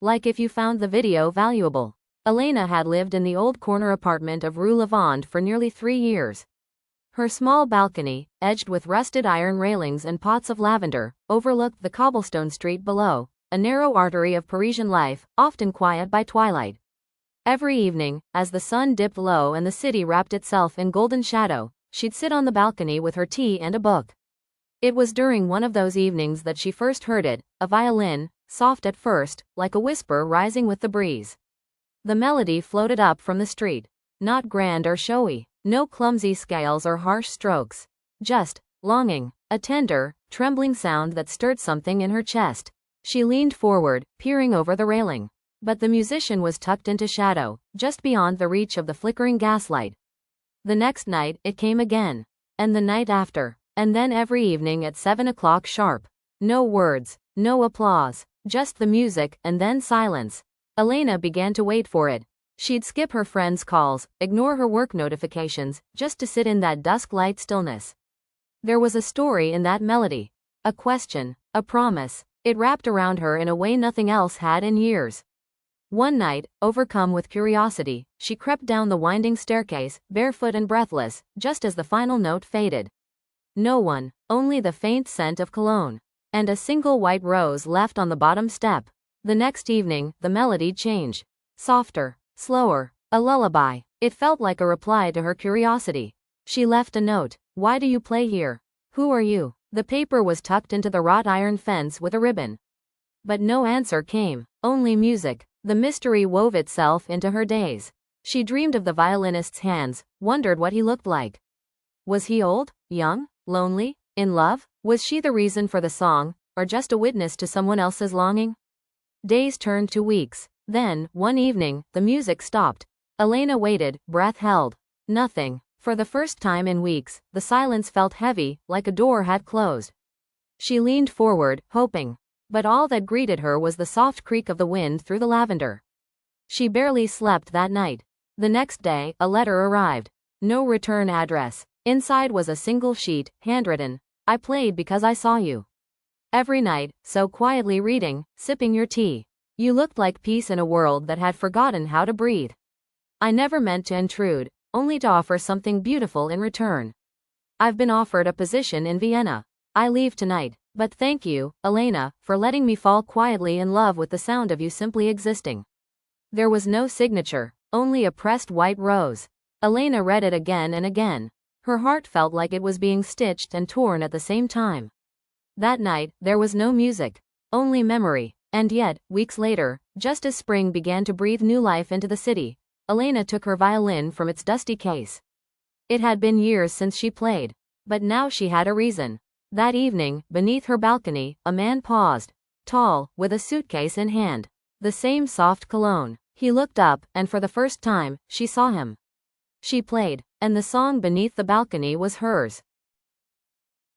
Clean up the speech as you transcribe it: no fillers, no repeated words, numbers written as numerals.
Like if you found the video valuable. Elena had lived in the old corner apartment of Rue Lavande for nearly 3 years. Her small balcony, edged with rusted iron railings and pots of lavender, overlooked the cobblestone street below, a narrow artery of Parisian life, often quiet by twilight. Every evening, as the sun dipped low and the city wrapped itself in golden shadow, she'd sit on the balcony with her tea and a book. It was during one of those evenings that she first heard it, a violin, soft at first, like a whisper rising with the breeze. The melody floated up from the street. Not grand or showy, no clumsy scales or harsh strokes. Just longing, a tender, trembling sound that stirred something in her chest. She leaned forward, peering over the railing. But the musician was tucked into shadow, just beyond the reach of the flickering gaslight. The next night, it came again. And the night after. And then every evening at 7 o'clock sharp. No words, no applause, just the music, and then silence. Elena began to wait for it. She'd skip her friends' calls, ignore her work notifications, just to sit in that dusk-light stillness. There was a story in that melody. A question, a promise. It wrapped around her in a way nothing else had in years. One night, overcome with curiosity, she crept down the winding staircase, barefoot and breathless, just as the final note faded. No one, only the faint scent of cologne. And a single white rose left on the bottom step. The next evening, the melody changed. Softer, slower, a lullaby. It felt like a reply to her curiosity. She left a note. Why do you play here? Who are you? The paper was tucked into the wrought iron fence with a ribbon. But no answer came, only music. The mystery wove itself into her days. She dreamed of the violinist's hands, wondered what he looked like. Was he old, young, lonely, in love? Was she the reason for the song, or just a witness to someone else's longing? Days turned to weeks. Then, one evening, the music stopped. Elena waited, breath held. Nothing. For the first time in weeks, the silence felt heavy, like a door had closed. She leaned forward, hoping. But all that greeted her was the soft creak of the wind through the lavender. She barely slept that night. The next day, a letter arrived. No return address. Inside was a single sheet, handwritten. I played because I saw you. Every night, so quietly reading, sipping your tea. You looked like peace in a world that had forgotten how to breathe. I never meant to intrude, only to offer something beautiful in return. I've been offered a position in Vienna. I leave tonight, but thank you, Elena, for letting me fall quietly in love with the sound of you simply existing. There was no signature, only a pressed white rose. Elena read it again and again. Her heart felt like it was being stitched and torn at the same time. That night, there was no music, only memory. And yet, weeks later, just as spring began to breathe new life into the city, Elena took her violin from its dusty case. It had been years since she played, but now she had a reason. That evening, beneath her balcony, a man paused, tall, with a suitcase in hand. The same soft cologne. He looked up, and for the first time, she saw him. She played, and the song beneath the balcony was hers.